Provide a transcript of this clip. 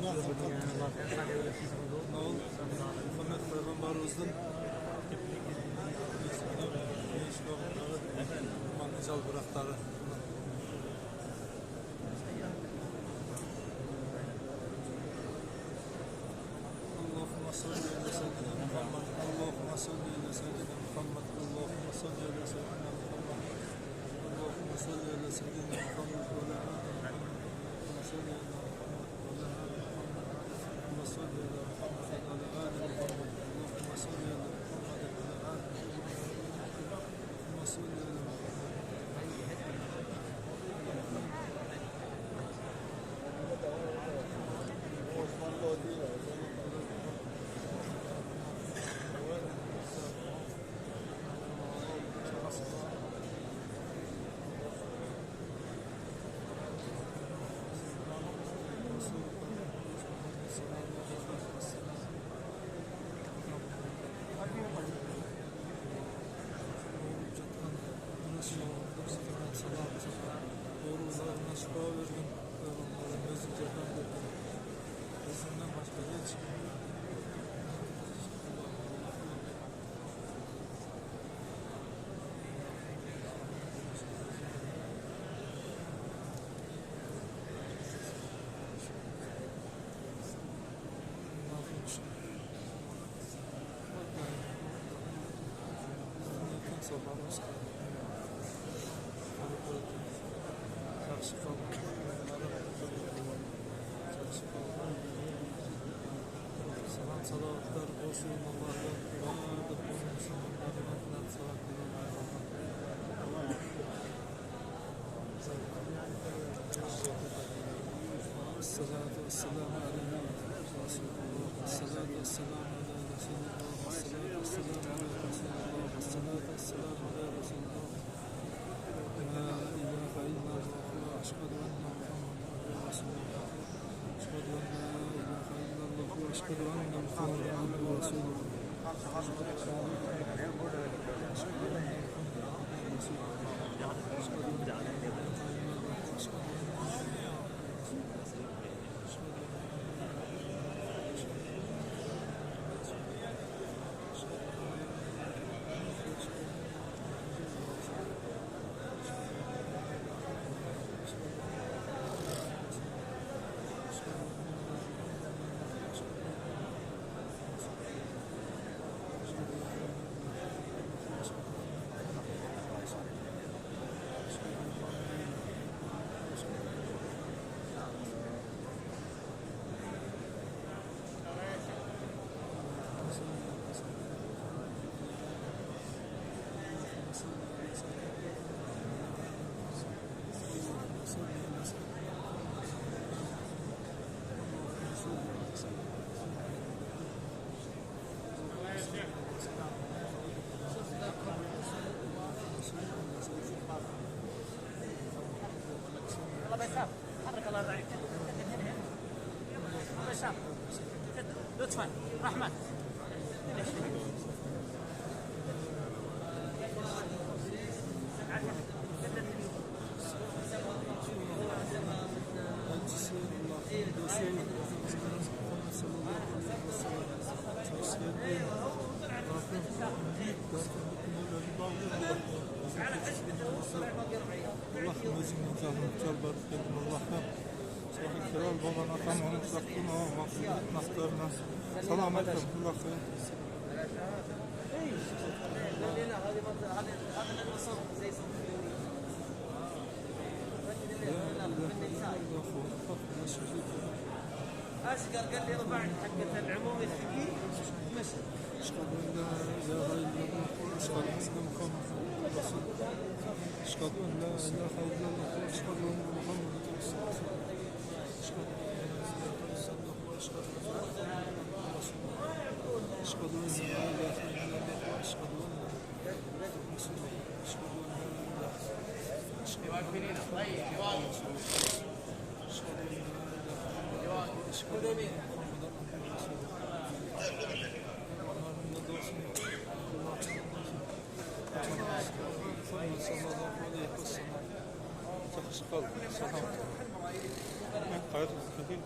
Muhammed Peygamberimizin mantıcal bırakları. Allahümme salli ala seyyidina Muhammed. Allahümme salli ala seyyidina Muhammed. Allahümme salli ala seyyidina Muhammed. Allahümme salli ala seyyidina Muhammed. Allahümme salli ala صل على محمد وعلى آل محمد. اللهم صل على محمد وعلى آل محمد. اللهم صل على doğrularına şifa vergin, Peygamberin özü cehennemdir. Özünden başka hiç sabahımız salam salavatlar olsun Allah'a duadır bulunsun Allah'ın salatları Esselatu vesselamu aleyhi Resulullah Esselatu vesselamu aleyhi Resulullah Esselatu vesselamu aleyhi Resulullah Esselatu vesselamu aleyhi Resulullah La ilahe illallah Eşhedü enne Muhammeden Resulullah Eşhedü en la ilahe illallah ve eşhedü enne Muhammeden Resulullah بسام حرك الله يرضى عليك بسام لطفا رحمة Allah'ın özünün canını çalbar ettim Allah'ım. Sahih kral babana tamamı saklına mağfiret naslarına selamet et Allah'ım. أشقر قال لي ربعت حقة العموم الثقيل مشي أشهد أن لا إله إلا الله وأشهد أن محمدا رسول الله أشهد أن لا إله إلا الله وأشهد أن محمدا رسول الله أشهد أن لا إله إلا الله وأشهد أن محمدا رسول الله أشهد أن لا إله إلا الله وأشهد أن محمدا رسول الله أشهد أن لا إله إلا الله طيب أشهد أن لا إله إلا الله وأشهد أن محمدا رسول الله صلى الله عليه وسلم تخشى قلبي سلام حياتك كثير.